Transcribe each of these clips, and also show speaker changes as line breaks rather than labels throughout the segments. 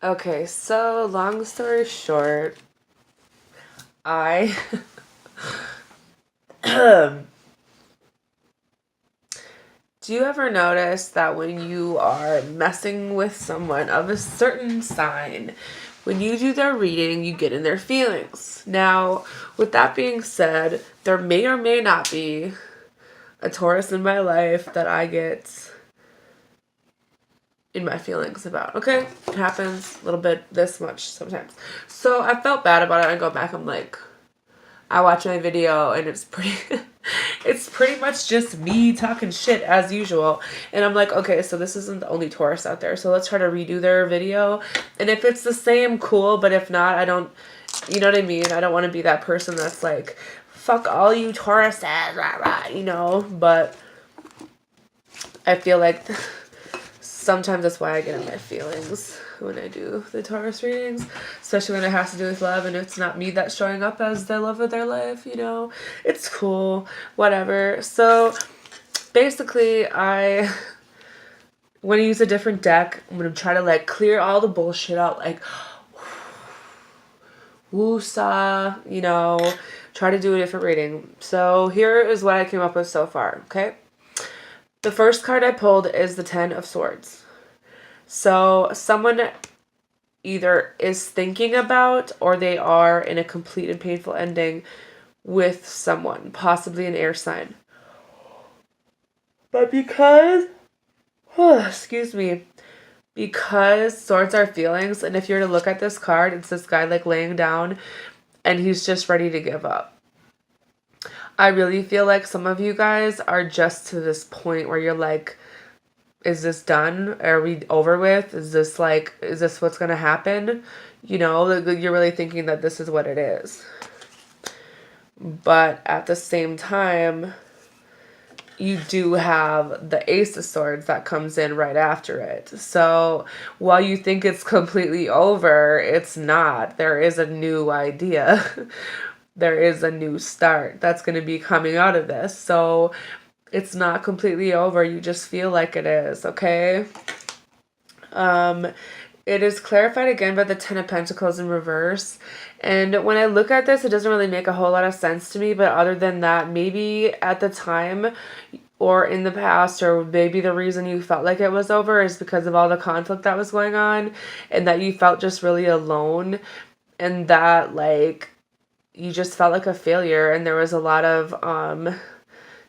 Okay, so long story short, I do you ever notice that when you are messing with someone of a certain sign, when you do their reading, you get in their feelings? Now, with that being said, there may or may not be a Taurus in my life that I get in my feelings about. Okay, it happens a little bit this much sometimes. So I felt bad about it. I go back, I'm like, I watch my video and it's pretty it's pretty much just me talking shit as usual. And I'm like, okay, so this isn't the only Taurus out there. So let's try to redo their video. And if it's the same, cool, but if not, I don't, you know what I mean? I don't want to be that person that's like, fuck all you Tauruses, rah, rah, you know? But I feel like sometimes that's why I get in my feelings when I do the Taurus readings, especially when it has to do with love and it's not me that's showing up as the love of their life, you know? It's cool, whatever. So basically, I want to use a different deck. I'm going to try to like clear all the bullshit out, like woosah, you know, try to do a different reading. So here is what I came up with so far, okay? The first card I pulled is the Ten of Swords. So someone either is thinking about or they are in a complete and painful ending with someone, possibly an air sign. But because, excuse me, because swords are feelings, and if you're to look at this card, it's this guy like laying down and he's just ready to give up. I really feel like some of you guys are just to this point where you're like, is this done? Are we over with? Is this what's going to happen? You know, you're really thinking that this is what it is. But at the same time, you do have the Ace of Swords that comes in right after it. So while you think it's completely over, it's not. There is a new idea. There is a new start that's going to be coming out of this. So it's not completely over. You just feel like it is, okay? It is clarified again by the Ten of Pentacles in reverse. And when I look at this, it doesn't really make a whole lot of sense to me. But other than that, maybe at the time or in the past, or maybe the reason you felt like it was over is because of all the conflict that was going on and that you felt just really alone and that like you just felt like a failure and there was a lot of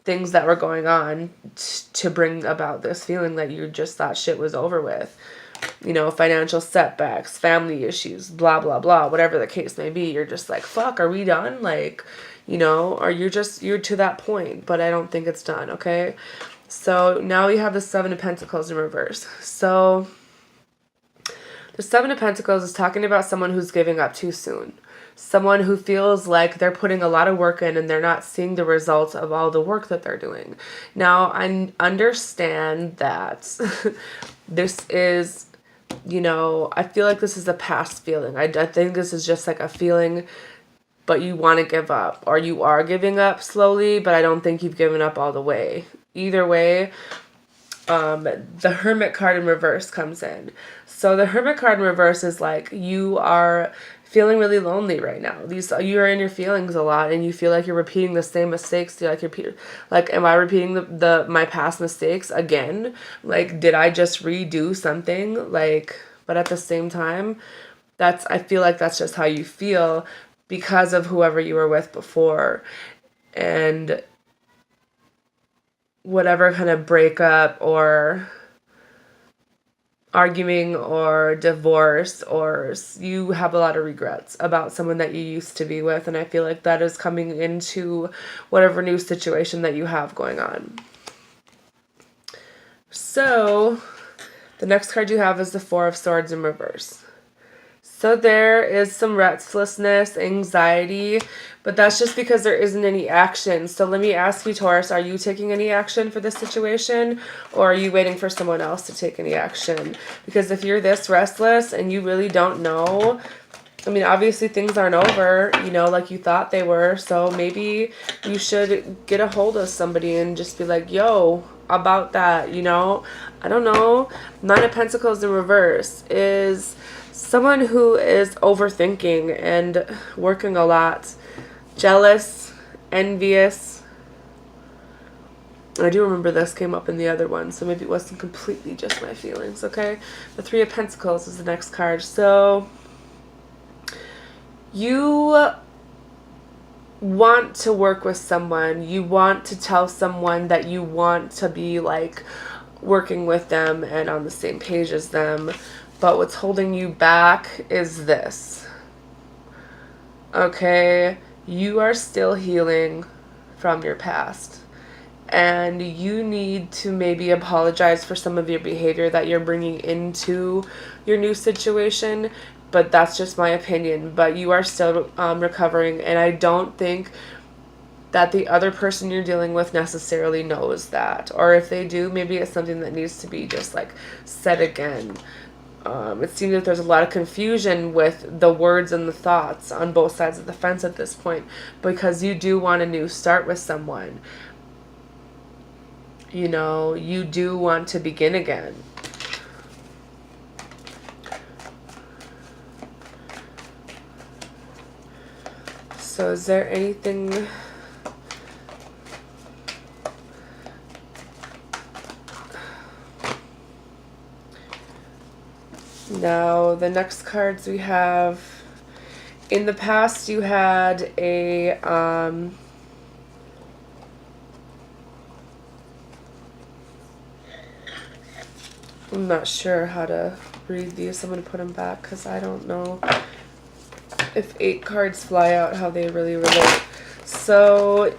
things that were going on to bring about this feeling that you just thought shit was over with. You know, financial setbacks, family issues, blah, blah, blah, whatever the case may be. You're just like, fuck, are we done? Like, you know, or you're to that point, but I don't think it's done, okay? So now we have the Seven of Pentacles in reverse. So the Seven of Pentacles is talking about someone who's giving up too soon. Someone who feels like they're putting a lot of work in and they're not seeing the results of all the work that they're doing. Now, I understand that this is, you know, I feel like this is a past feeling. I think this is just like a feeling, but you want to give up, or you are giving up slowly, but I don't think you've given up all the way. Either way, the Hermit card in reverse comes in. So the Hermit card in reverse is like you are feeling really lonely right now. You're in your feelings a lot, and you feel like you're repeating the same mistakes. Like, am I repeating my past mistakes again? Like, did I just redo something? Like, but at the same time, I feel like that's just how you feel because of whoever you were with before, and whatever kind of breakup or arguing or divorce, or you have a lot of regrets about someone that you used to be with, and I feel like that is coming into whatever new situation that you have going on. So the next card you have is the Four of Swords in reverse. So there is some restlessness, anxiety, but that's just because there isn't any action. So let me ask you, Taurus, are you taking any action for this situation, or are you waiting for someone else to take any action? Because if you're this restless and you really don't know, I mean, obviously things aren't over, you know, like you thought they were. So maybe you should get a hold of somebody and just be like, yo, about that, you know? I don't know. Nine of Pentacles in reverse is someone who is overthinking and working a lot. Jealous, envious. I do remember this came up in the other one, so maybe it wasn't completely just my feelings, okay? The Three of Pentacles is the next card. So you want to work with someone. You want to tell someone that you want to be like working with them and on the same page as them. But what's holding you back is this. Okay? You are still healing from your past. And you need to maybe apologize for some of your behavior that you're bringing into your new situation. But that's just my opinion. But you are still recovering. And I don't think that the other person you're dealing with necessarily knows that. Or if they do, maybe it's something that needs to be just like said again. It seems that there's a lot of confusion with the words and the thoughts on both sides of the fence at this point. Because you do want a new start with someone. You know, you do want to begin again. So is there anything... Now, the next cards we have... In the past, you had a... I'm not sure how to read these. I'm going to put them back because I don't know if 8 cards fly out, how they really relate. So,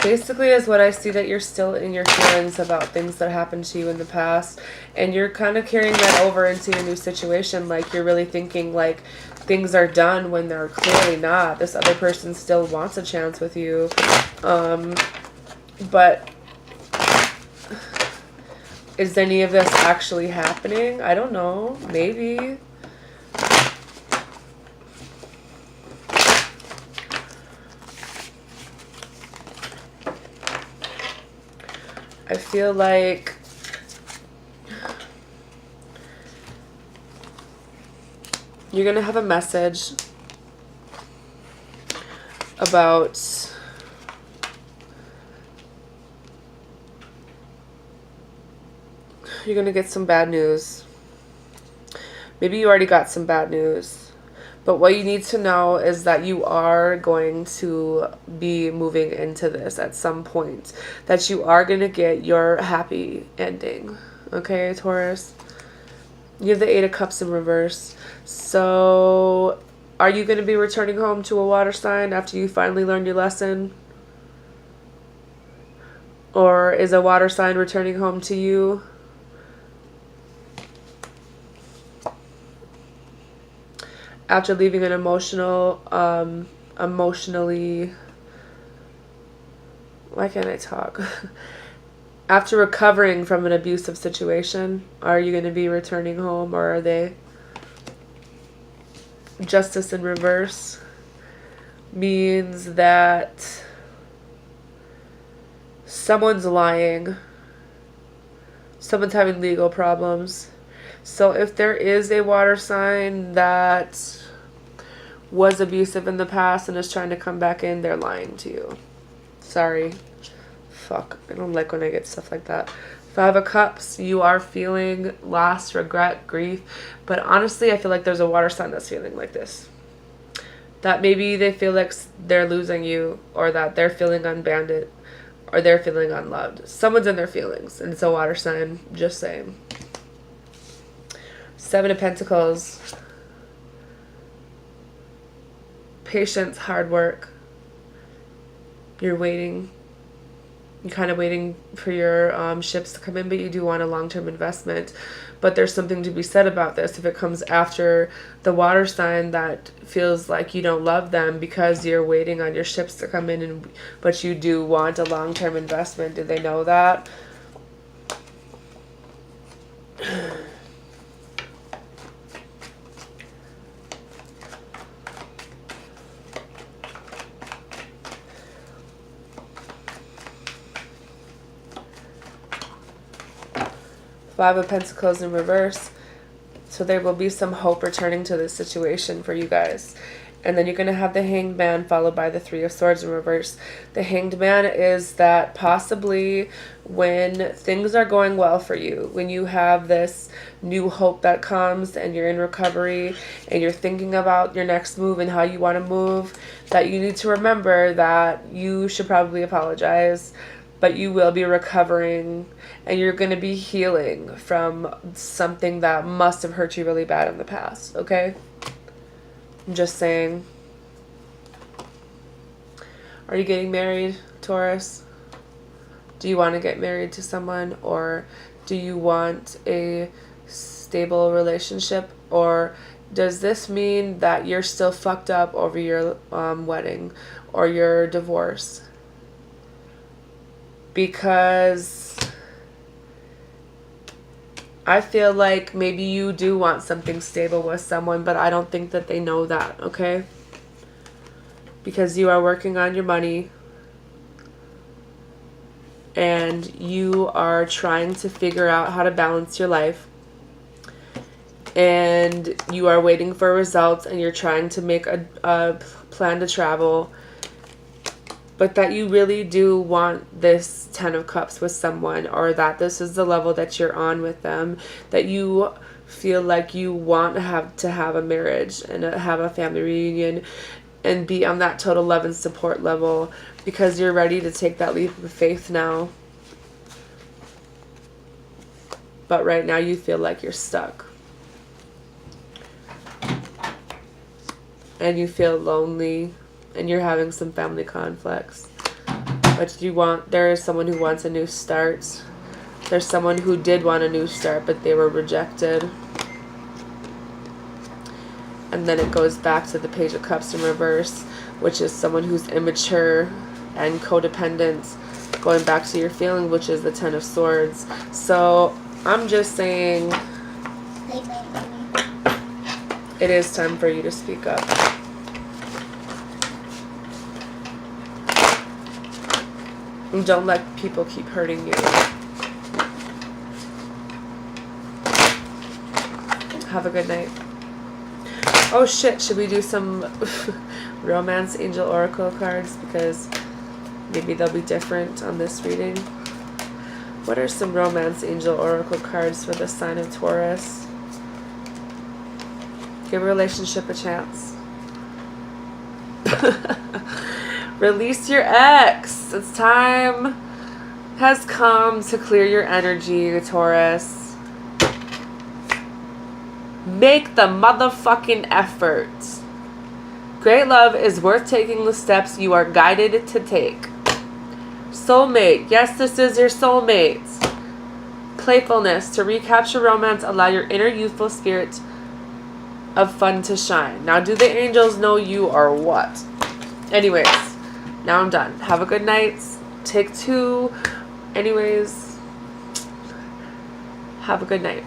basically is what I see, that you're still in your feelings about things that happened to you in the past. And you're kind of carrying that over into your new situation. Like, you're really thinking like things are done when they're clearly not. This other person still wants a chance with you. But... is any of this actually happening? I don't know. Maybe. I feel like you're going to have a message about... you're going to get some bad news. Maybe you already got some bad news. But what you need to know is that you are going to be moving into this at some point. That you are going to get your happy ending. Okay, Taurus? You have the Eight of Cups in reverse. So, are you going to be returning home to a water sign after you finally learned your lesson? Or is a water sign returning home to you? After leaving an emotionally, why can't I talk? After recovering from an abusive situation, are you going to be returning home, or are they? Justice in reverse means that someone's lying. Someone's having legal problems. So if there is a water sign that was abusive in the past and is trying to come back in, they're lying to you. Sorry. Fuck. I don't like when I get stuff like that. Five of Cups, you are feeling loss, regret, grief. But honestly, I feel like there's a water sign that's feeling like this. That maybe they feel like they're losing you, or that they're feeling unbanded, or they're feeling unloved. Someone's in their feelings, and it's a water sign. Just saying. Seven of Pentacles. Patience, hard work. You're waiting. You're kind of waiting for your ships to come in, but you do want a long-term investment. But there's something to be said about this. If it comes after the water sign that feels like you don't love them because you're waiting on your ships to come in, but you do want a long-term investment. Do they know that? Five of Pentacles in reverse. So there will be some hope returning to this situation for you guys. And then you're going to have the Hanged Man followed by the Three of Swords in reverse. The Hanged Man is that possibly when things are going well for you, when you have this new hope that comes and you're in recovery and you're thinking about your next move and how you want to move, that you need to remember that you should probably apologize, but you will be recovering and you're going to be healing from something that must have hurt you really bad in the past, okay? I'm just saying. Are you getting married, Taurus? Do you want to get married to someone, or do you want a stable relationship, or does this mean that you're still fucked up over your wedding or your divorce? Because I feel like maybe you do want something stable with someone, but I don't think that they know that, okay? Because you are working on your money and you are trying to figure out how to balance your life, and you are waiting for results and you're trying to make a plan to travel, but that you really do want this 10 of Cups with someone, or that this is the level that you're on with them, that you feel like you want to have a marriage and have a family reunion and be on that total love and support level, because you're ready to take that leap of faith now. But right now you feel like you're stuck. And you feel lonely. And you're having some family conflicts. But there is someone who wants a new start. There's someone who did want a new start, but they were rejected. And then it goes back to the Page of Cups in reverse, which is someone who's immature and codependent, going back to your feeling, which is the 10 of Swords. So I'm just saying it is time for you to speak up. And don't let people keep hurting you. Have a good night. Oh shit, should we do some Romance Angel Oracle cards? Because maybe they'll be different on this reading. What are some Romance Angel Oracle cards for the sign of Taurus? Give a relationship a chance. Release your ex. It's time has come to clear your energy, Taurus. Make the motherfucking effort. Great love is worth taking the steps you are guided to take. Soulmate. Yes, this is your soulmate. Playfulness. To recapture romance, allow your inner youthful spirit of fun to shine. Now, do the angels know you or what? Anyways, now I'm done. Have a good night. Take 2. Anyways, have a good night.